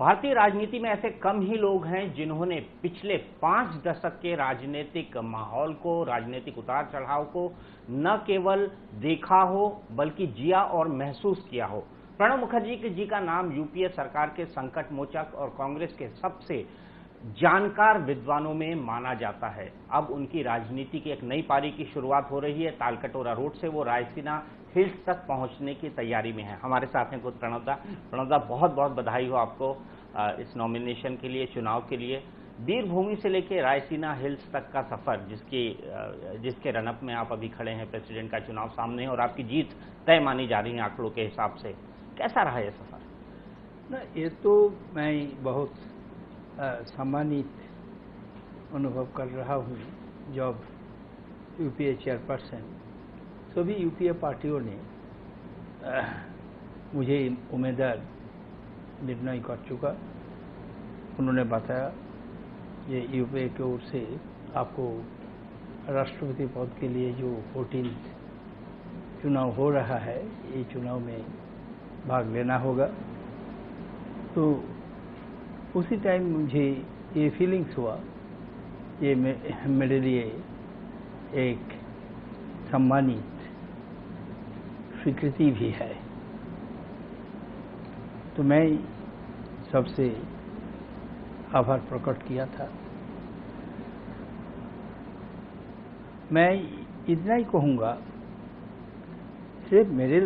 भारतीय राजनीति में ऐसे कम ही लोग हैं जिन्होंने पिछले 5 दशक के राजनीतिक माहौल को, राजनीतिक उतार चढ़ाव को न केवल देखा हो बल्कि जिया और महसूस किया हो। प्रणब मुखर्जी जी का नाम यूपीए सरकार के संकट मोचक और कांग्रेस के सबसे जानकार विद्वानों में माना जाता है। अब उनकी राजनीति की एक नई पारी की शुरुआत हो रही है। तालकटोरा रोड से वो रायसीना हिल्स तक पहुंचने की तैयारी में है। हमारे साथ हैं खुद प्रणब दा, बहुत बहुत बधाई हो आपको इस नॉमिनेशन के लिए, चुनाव के लिए। वीरभूमि से लेके रायसीना हिल्स तक का सफर, जिसके रनअप में आप अभी खड़े हैं, प्रेसिडेंट का चुनाव सामने है और आपकी जीत तय मानी जा रही है आंकड़ों के हिसाब से। कैसा रहा यह सफर? ना, ये तो मैं बहुत सम्मानित अनुभव कर रहा हूँ। जब यूपीए चेयरपर्सन सभी यूपीए पार्टियों ने मुझे उम्मीदवार निर्णय कर चुका। उन्होंने बताया ये यूपीए की ओर से आपको राष्ट्रपति पद के लिए जो 14 चुनाव हो रहा है, ये चुनाव में भाग लेना होगा। तो उसी टाइम मुझे ये फीलिंग्स हुआ, ये मेरे लिए एक सम्मानित स्वीकृति भी है। तो मैं सबसे आभार प्रकट किया था। मैं इतना ही कहूँगा, सिर्फ मेरे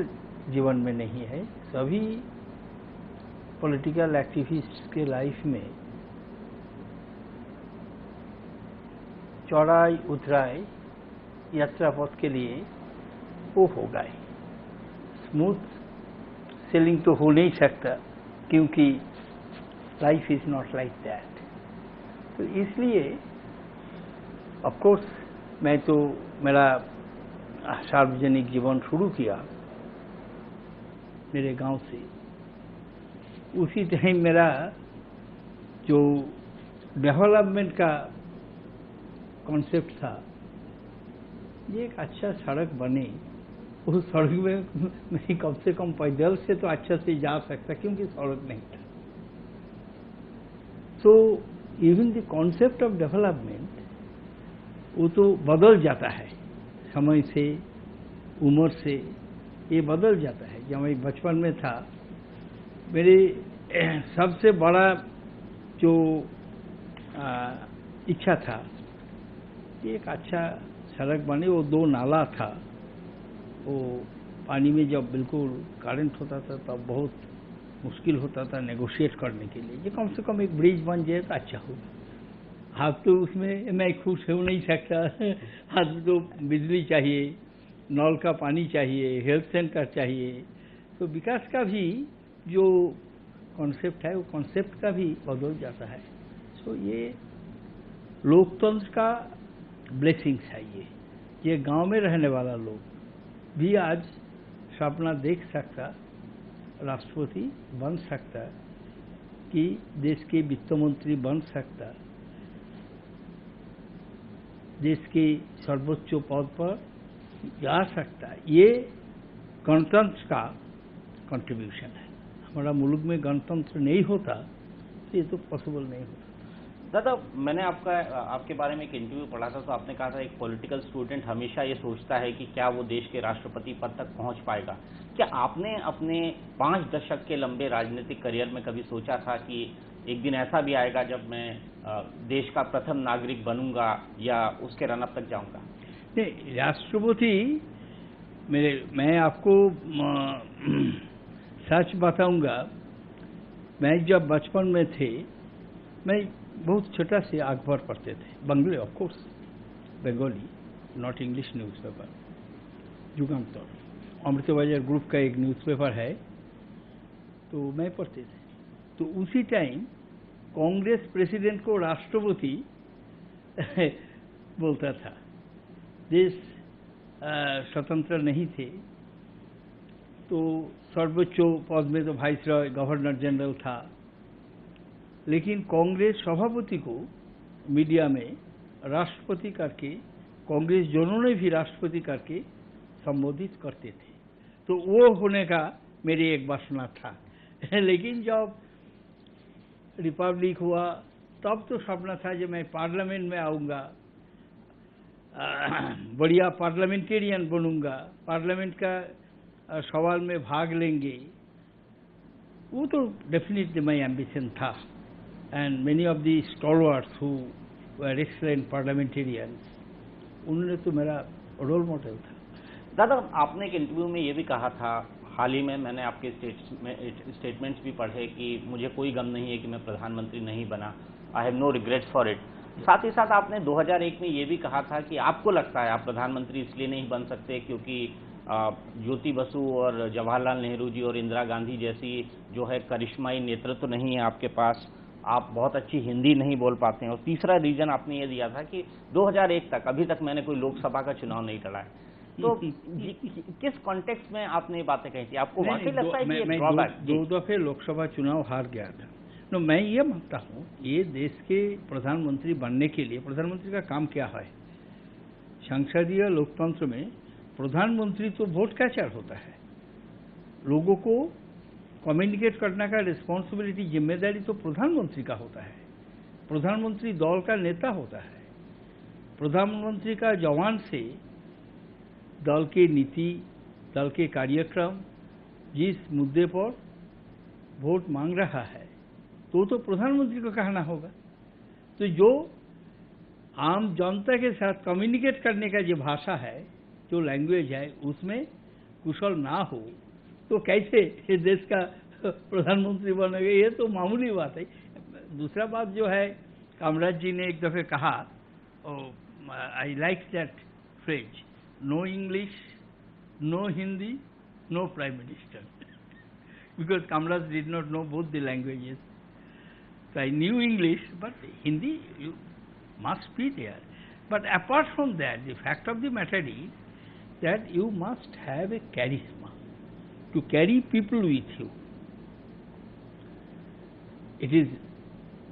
जीवन में नहीं है, सभी पॉलिटिकल एक्टिविस्ट के लाइफ में चौड़ाई उतराई यात्रा पथ के लिए वो होगा ही। स्मूथ सेलिंग तो हो नहीं सकता, क्योंकि life is not like that. तो इसलिए ऑफ कोर्स मैं तो मेरा सार्वजनिक जीवन शुरू किया मेरे गांव से। उसी टाइम मेरा जो डेवलपमेंट का कॉन्सेप्ट था, ये एक अच्छा सड़क बने, उस सड़क में मैं कम से कम पैदल से तो अच्छा से जा सकता, क्योंकि सड़क नहीं था। तो even the concept of development वो तो बदल जाता है समय से, उम्र से, ये बदल जाता है। जब मैं बचपन में था, मेरी सबसे बड़ा जो इच्छा था कि एक अच्छा सड़क बने। वो 2 नाला था, वो पानी में जब बिल्कुल करंट होता था तब बहुत मुश्किल होता था नेगोशिएट करने के लिए। ये कम से कम एक ब्रिज बन जाए तो अच्छा होगा। आप तो उसमें मैं खुश हो नहीं सकता। आज तो बिजली चाहिए, नल का पानी चाहिए, हेल्थ सेंटर चाहिए। तो विकास का भी जो कॉन्सेप्ट है, वो कॉन्सेप्ट का भी बदल जाता है। सो ये लोकतंत्र का ब्लेसिंग्स है। ये गांव में रहने वाला लोग भी आज सपना देख सकता, राष्ट्रपति बन सकता, कि देश के वित्त मंत्री बन सकता, देश के सर्वोच्च पद पर जा सकता। ये गणतंत्र का कंट्रीब्यूशन है। हमारा मुल्क में गणतंत्र नहीं होता तो ये तो पॉसिबल नहीं होता। दादा, मैंने आपके बारे में एक इंटरव्यू पढ़ा था, तो आपने कहा था एक पॉलिटिकल स्टूडेंट हमेशा ये सोचता है कि क्या वो देश के राष्ट्रपति पद तक पहुंच पाएगा। क्या आपने अपने 5 दशक के लंबे राजनीतिक करियर में कभी सोचा था कि एक दिन ऐसा भी आएगा जब मैं देश का प्रथम नागरिक बनूंगा या उसके रनअप तक जाऊंगा? नहीं, राष्ट्रपति मैं आपको सच बताऊंगा, मैं जब बचपन में थे, मैं बहुत छोटा से अखबार पढ़ते थे, Bangla of course, Bengali, not English newspaper, Jugantar, Amrita Bazar group का एक न्यूज़पेपर है, तो मैं पढ़ते थे। तो उसी टाइम कांग्रेस प्रेसिडेंट को राष्ट्रपति बोलता था। देश स्वतंत्र नहीं थे, तो सर्वोच्च पद में तो वाइसरॉय, गवर्नर जनरल था, लेकिन कांग्रेस सभापति को मीडिया में राष्ट्रपति करके, कांग्रेस जनों ने भी राष्ट्रपति करके संबोधित करते थे। तो वो होने का मेरी एक वासना था। लेकिन जब रिपब्लिक हुआ तब तो सपना था कि मैं पार्लियामेंट में आऊँगा, बढ़िया पार्लियामेंटेरियन बनूंगा, पार्लियामेंट का सवाल में भाग लेंगे। वो तो डेफिनेटली माय एम्बिशन था। And many of the stalwarts who were excellent parliamentarians, उन्होंने तो मेरा रोल मॉडल था। दादा, आपने एक इंटरव्यू में ये भी कहा था, हाल ही में मैंने आपके स्टेटमेंट्स भी पढ़े कि मुझे कोई गम नहीं है कि मैं प्रधानमंत्री नहीं बना, I have no regrets for it. साथ ही साथ आपने 2001 में ये भी कहा था कि आपको लगता है आप प्रधानमंत्री इसलिए नहीं बन सकते क्योंकि ज्योति बसु और जवाहरलाल नेहरू जी और इंदिरा गांधी जैसी जो है करिश्माई नेतृत्व नहीं है आपके पास, आप बहुत अच्छी हिंदी नहीं बोल पाते हैं। और तीसरा रीजन आपने ये दिया था कि 2001 तक, अभी तक मैंने कोई लोकसभा का चुनाव नहीं लड़ा है। तो किस कॉन्टेक्स्ट में आपने ये बातें कही थी? आपको वाकई लगता है कि ये ड्रॉबैक? दो दफे लोकसभा चुनाव हार गया था। तो मैं ये मानता हूँ, ये देश के प्रधानमंत्री बनने के लिए प्रधानमंत्री का काम क्या है? संसदीय लोकतंत्र में प्रधानमंत्री तो वोट कैचर होता है, लोगों को कम्युनिकेट करने का रिस्पॉन्सिबिलिटी, जिम्मेदारी तो प्रधानमंत्री का होता है। प्रधानमंत्री दल का नेता होता है। प्रधानमंत्री का जवान से दल की नीति, दल के कार्यक्रम, जिस मुद्दे पर वोट मांग रहा है तो प्रधानमंत्री को कहना होगा। तो जो आम जनता के साथ कम्युनिकेट करने का जो भाषा है, जो लैंग्वेज है, उसमें कुशल ना हो तो कैसे ये देश का प्रधानमंत्री बनेगा? ये तो मामूली बात है। दूसरा बात जो है, कामराज जी ने एक दफे कहा, I like that phrase, no English, no Hindi, no prime minister, because Kamaraj did not know both the languages. So I knew English, but Hindi you must be there. But apart from that, the fact of the matter is that you must have a charisma to carry people with you. It is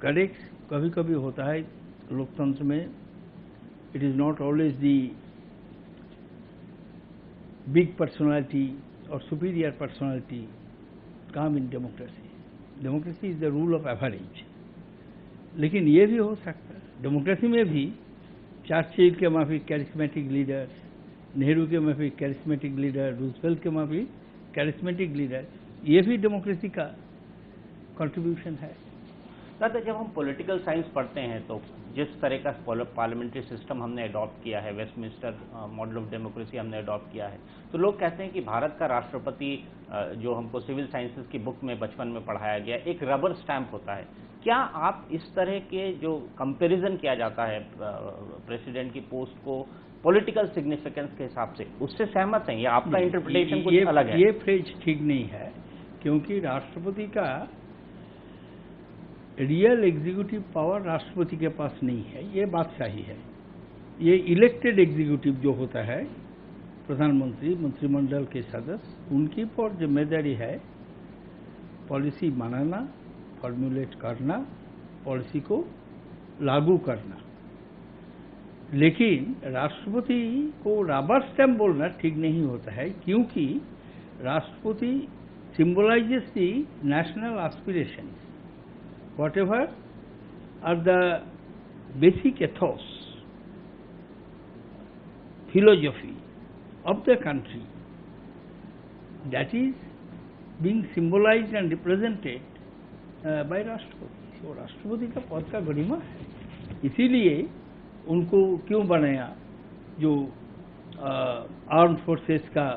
correct, कभी कभी होता है लोकतंत्र में, it is not always the big personality or superior personality come in democracy. Democracy is the rule of average. लेकिन ये भी हो सकता है डेमोक्रेसी में भी चर्चिल के माफिक कैरिस्मेटिक लीडर, नेहरू के माफिक कैरिस्मेटिक लीडर, रूजवेल्ट के माफिक कैरिस्मेटिक लीडर, ये भी डेमोक्रेसी का कंट्रीब्यूशन है। दादा, जब हम पॉलिटिकल साइंस पढ़ते हैं तो जिस तरह का पार्लियामेंट्री सिस्टम हमने अडॉप्ट किया है, वेस्टमिंस्टर मॉडल ऑफ डेमोक्रेसी हमने अडॉप्ट किया है, तो लोग कहते हैं कि भारत का राष्ट्रपति, जो हमको सिविल साइंसेज की बुक में बचपन में पढ़ाया गया, एक रबर स्टैंप होता है। क्या आप इस तरह के जो कंपैरिजन किया जाता है प्रेसिडेंट की पोस्ट को पॉलिटिकल सिग्निफिकेंस के हिसाब से, उससे सहमत हैं या आपका इंटरप्रिटेशन कुछ अलग है? ये फ्रेज ठीक नहीं है, क्योंकि राष्ट्रपति का रियल एग्जीक्यूटिव पावर राष्ट्रपति के पास नहीं है, ये बात सही है। ये इलेक्टेड एग्जीक्यूटिव जो होता है, प्रधानमंत्री, मंत्रिमंडल के सदस्य, उनकी पर जिम्मेदारी है पॉलिसी बनाना, फॉर्मुलेट करना, पॉलिसी को लागू करना। लेकिन राष्ट्रपति को रबर स्टैम्प बोलना ठीक नहीं होता है, क्योंकि राष्ट्रपति symbolizes the national aspirations, whatever are the basic ethos, philosophy of the country, that is being symbolized and represented by राष्ट्रपति। तो राष्ट्रपति का पद का गरिमा है, इसीलिए उनको क्यों बनाया जो आर्म्ड फोर्सेस का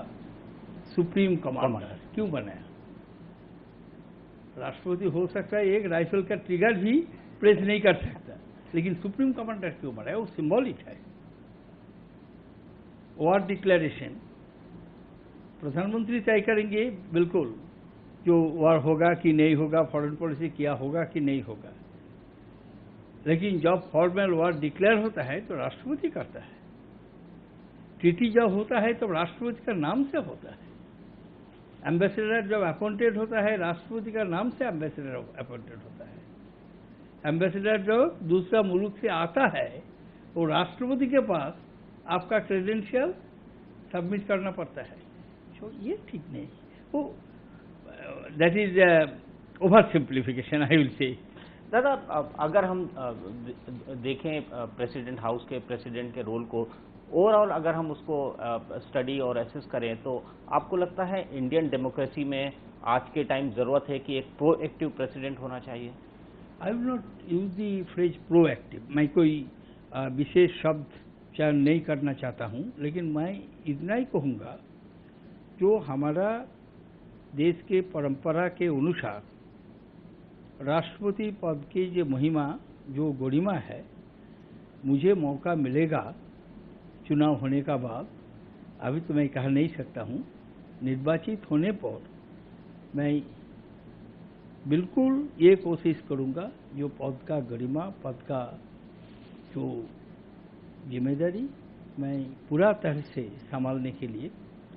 सुप्रीम कमांडर क्यों बनाया? राष्ट्रपति हो सकता है एक राइफल का ट्रिगर भी प्रेस नहीं कर सकता, लेकिन सुप्रीम कमांडर क्यों बनाया? वो सिंबॉलिक है। वॉर डिक्लेरेशन प्रधानमंत्री तय करेंगे बिल्कुल, जो वॉर होगा कि नहीं होगा, फॉरेन पॉलिसी क्या होगा कि नहीं होगा, लेकिन जब फॉर्मल वॉर डिक्लेयर होता है तो राष्ट्रपति करता है। ट्रीटी जब होता है तो राष्ट्रपति का नाम से होता है। एम्बेसडर जब अपॉइंटेड होता है, राष्ट्रपति का नाम से एम्बेसडर अपॉइंटेड होता है। एम्बेसडर जो दूसरा मुल्क से आता है, वो राष्ट्रपति के पास आपका क्रेडेंशियल सबमिट करना पड़ता है। तो ये ठीक नहीं, वो that is over simplification I will say. दादा, अगर हम देखें प्रेसिडेंट हाउस के प्रेसिडेंट के रोल को ओवरऑल, अगर हम उसको स्टडी और एसेस करें, तो आपको लगता है इंडियन डेमोक्रेसी में आज के टाइम जरूरत है कि एक प्रोएक्टिव प्रेसिडेंट होना चाहिए? I will not use the phrase proactive. मैं कोई विशेष शब्द चयन नहीं करना चाहता हूँ, लेकिन मैं इतना ही कहूँगा, जो हमारा देश के परंपरा के अनुसार राष्ट्रपति पद की जो महिमा, जो गरिमा है, मुझे मौका मिलेगा चुनाव होने का बाद, अभी तो मैं कह नहीं सकता हूँ, निर्वाचित होने पर मैं बिल्कुल ये कोशिश करूँगा जो पद का गरिमा, पद का जो जिम्मेदारी, मैं पूरा तरह से संभालने के लिए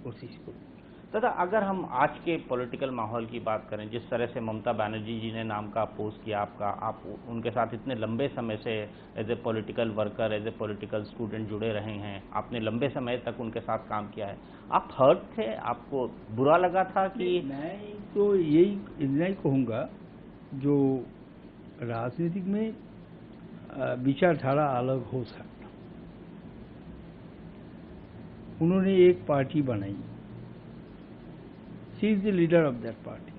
कोशिश करूँगा। दादा, अगर हम आज के पॉलिटिकल माहौल की बात करें, जिस तरह से ममता बनर्जी जी ने नाम का अपोज किया आपका, आप उनके साथ इतने लंबे समय से as a political worker, as a political student जुड़े रहे हैं, आपने लंबे समय तक उनके साथ काम किया है, आप हर्ट थे? आपको बुरा लगा था कि? मैं तो यही इतना ही कहूँगा, जो राजनीतिक में विचारधारा अलग हो सकता। उन्होंने एक पार्टी बनाई, she is the leader of that party.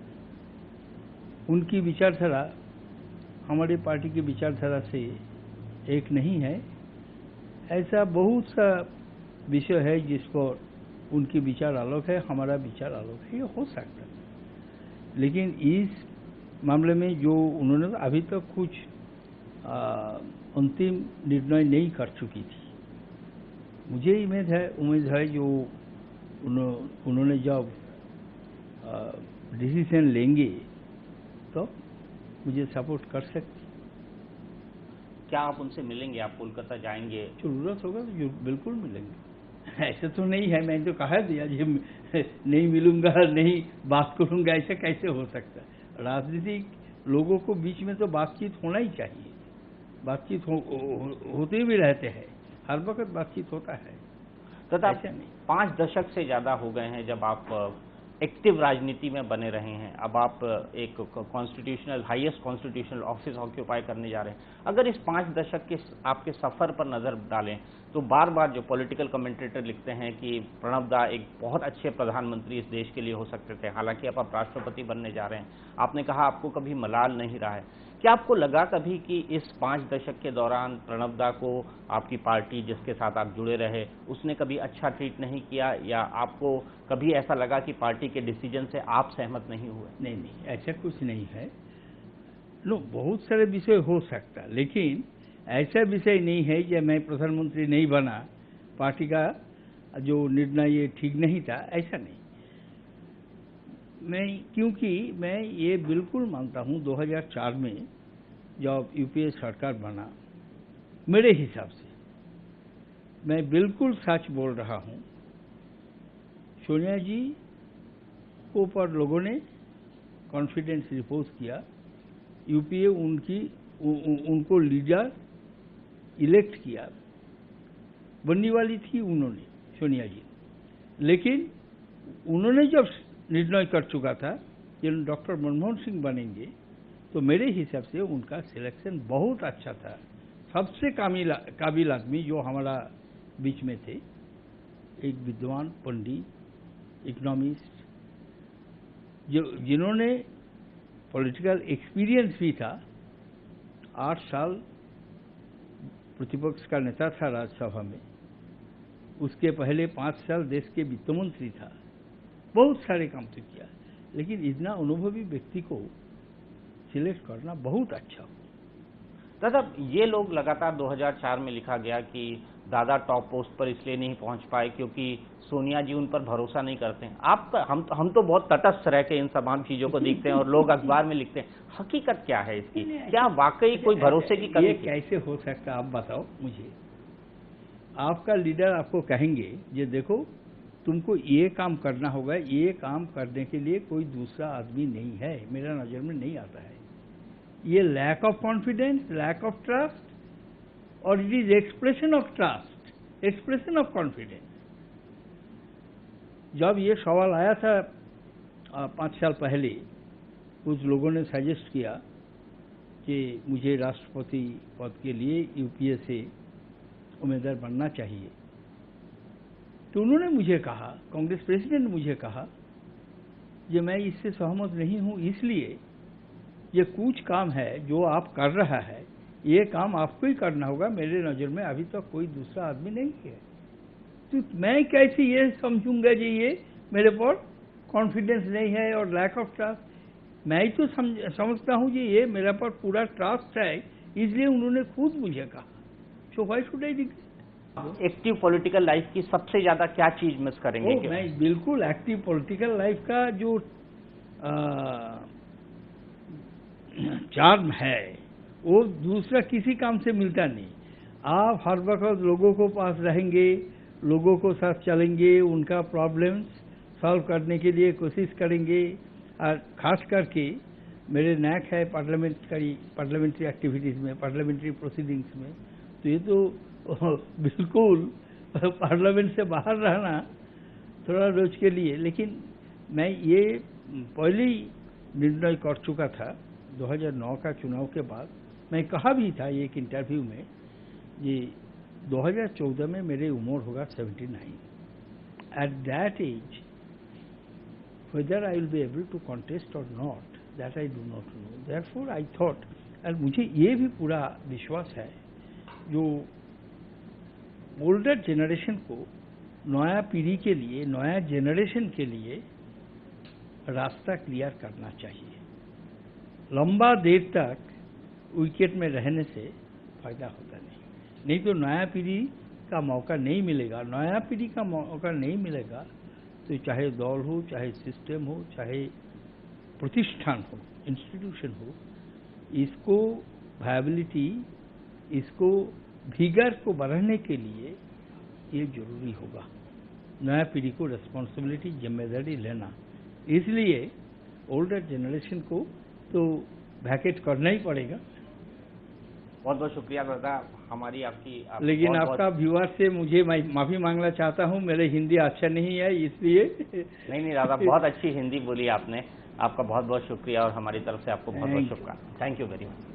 उनकी विचारधारा हमारे पार्टी की विचारधारा से एक नहीं है। ऐसा बहुत सा विषय है जिस पर उनकी विचार अलग है, हमारा विचार अलग है, ये हो सकता है। लेकिन इस मामले में जो उन्होंने अभी तक कुछ अंतिम निर्णय नहीं कर चुकी थी। मुझे उम्मीद है जो उन्होंने जब डिसीजन लेंगे तो मुझे सपोर्ट कर सकती। क्या आप उनसे मिलेंगे? आप कोलकाता जाएंगे? जरूरत होगा तो बिल्कुल मिलेंगे। ऐसा तो नहीं है, मैंने तो कहा दिया जी नहीं मिलूंगा, नहीं बात करूंगा, ऐसा कैसे हो सकता है? राजनीतिक लोगों को बीच में तो बातचीत होना ही चाहिए। बातचीत होते भी रहते हैं, हर वक्त बातचीत होता है। तथा 5 दशक से ज्यादा हो गए हैं जब आप एक्टिव राजनीति में बने रहे हैं। अब आप एक constitutional, highest constitutional office occupy करने जा रहे हैं। अगर इस 5 दशक के आपके सफर पर नजर डालें, तो बार बार जो पॉलिटिकल कमेंटेटर लिखते हैं कि प्रणब दा एक बहुत अच्छे प्रधानमंत्री इस देश के लिए हो सकते थे, हालांकि अब आप राष्ट्रपति बनने जा रहे हैं। आपने कहा आपको कभी मलाल नहीं रहा है। क्या आपको लगा कभी कि इस 5 दशक के दौरान प्रणब दा को आपकी पार्टी जिसके साथ आप जुड़े रहे, उसने कभी अच्छा ट्रीट नहीं किया, या आपको कभी ऐसा लगा कि पार्टी के डिसीजन से आप सहमत नहीं हुए? नहीं, ऐसा कुछ नहीं है। बहुत सारे विषय हो सकता, लेकिन ऐसा विषय नहीं है कि मैं प्रधानमंत्री नहीं बना, पार्टी का जो निर्णय ये ठीक नहीं था, ऐसा नहीं। क्योंकि मैं ये बिल्कुल मानता हूँ 2004 में जब यूपीए सरकार बना, मेरे हिसाब से मैं बिल्कुल सच बोल रहा हूँ, सोनिया जी को पर लोगों ने कॉन्फिडेंस रिपोज किया, यूपीए उनको लीडर इलेक्ट किया, बनने वाली थी उन्होंने, सोनिया जी। लेकिन उन्होंने जब निर्णय कर चुका था कि डॉक्टर मनमोहन सिंह बनेंगे, तो मेरे हिसाब से उनका सिलेक्शन बहुत अच्छा था। सबसे काबिल आदमी जो हमारा बीच में थे, एक विद्वान पंडित, इकोनॉमिस्ट, जिन्होंने पॉलिटिकल एक्सपीरियंस भी था। 8 साल प्रतिपक्ष का नेता था राज्यसभा में, उसके पहले 5 साल देश के वित्त मंत्री था, बहुत सारे काम तो किया। लेकिन इतना अनुभवी व्यक्ति को सिलेक्ट करना बहुत अच्छा हो। दादा, ये लोग लगातार 2004 में लिखा गया कि दादा टॉप पोस्ट पर इसलिए नहीं पहुंच पाए क्योंकि सोनिया जी उन पर भरोसा नहीं करते हैं। हम तो बहुत तटस्थ रह के इन तमाम चीजों को देखते हैं और लोग अखबार में लिखते हैं। हकीकत क्या है इसकी? क्या वाकई कोई भरोसे की कमी? ये कैसे हो सकता, आप बताओ मुझे। आपका लीडर आपको कहेंगे ये देखो तुमको ये काम करना होगा, ये काम करने के लिए कोई दूसरा आदमी नहीं है, मेरा नजर में नहीं आता है। ये lack of confidence, lack of trust, और it is expression of trust, expression of confidence. जब ये सवाल आया था 5 साल पहले, कुछ लोगों ने सजेस्ट किया कि मुझे राष्ट्रपति पद के लिए यूपीए से उम्मीदवार बनना चाहिए, तो उन्होंने मुझे कहा, कांग्रेस प्रेसिडेंट ने मुझे कहा कि मैं इससे सहमत नहीं हूं, इसलिए ये कुछ काम है जो आप कर रहा है, ये काम आपको ही करना होगा, मेरे नज़र में अभी तक कोई दूसरा आदमी नहीं है। तो मैं कैसे ये समझूंगा कि ये मेरे पर कॉन्फिडेंस नहीं है और लैक ऑफ ट्रस्ट। मैं ही तो समझता हूँ कि ये मेरे पर पूरा ट्रस्ट है, इसलिए उन्होंने खुद मुझे कहा। So why should I regret? Active political life की सबसे ज्यादा क्या चीज मिस करेंगे? मैं बिल्कुल एक्टिव पॉलिटिकल लाइफ का जो चार्म है वो दूसरा किसी काम से मिलता नहीं। आप हर वक्त लोगों को पास रहेंगे, लोगों को साथ चलेंगे, उनका प्रॉब्लम्स सॉल्व करने के लिए कोशिश करेंगे, और खास करके मेरे नैक है पार्लियामेंट्री एक्टिविटीज़ में, पार्लियामेंट्री प्रोसीडिंग्स में, तो ये तो बिल्कुल पार्लियामेंट से बाहर रहना थोड़ा रोज के लिए। लेकिन मैं ये पहले ही निर्णय कर चुका था 2009 का चुनाव के बाद। मैं कहा भी था एक इंटरव्यू में, ये 2014 में मेरी उम्र होगा 79। At that age whether I will be able to contest or not, that I do not know. Therefore I thought, और मुझे ये भी पूरा विश्वास है, जो ओल्डर जनरेशन को, नया पीढ़ी के लिए, नया जनरेशन के लिए रास्ता क्लियर करना चाहिए। लंबा देर तक विकेट में रहने से फायदा होता नहीं तो नया पीढ़ी का मौका नहीं मिलेगा। नया पीढ़ी का मौका नहीं मिलेगा तो चाहे दौड़ हो, चाहे सिस्टम हो, चाहे प्रतिष्ठान हो, इंस्टीट्यूशन हो, इसको वायबिलिटी, इसको भीगर को बढ़ाने के लिए ये जरूरी होगा नया पीढ़ी को रिस्पॉन्सिबिलिटी, जिम्मेदारी लेना। इसलिए ओल्डर जनरेशन को तो वैकेट करना ही पड़ेगा। बहुत बहुत शुक्रिया दादा, हमारी आपकी लेकिन आपका व्यूअर से मुझे माफी मांगना चाहता हूँ, मेरे हिंदी अच्छा नहीं है इसलिए। नहीं दादा, बहुत अच्छी हिंदी बोली आपने, आपका बहुत बहुत शुक्रिया और हमारी तरफ से आपको बहुत बहुत शुक्रिया। Thank you very much.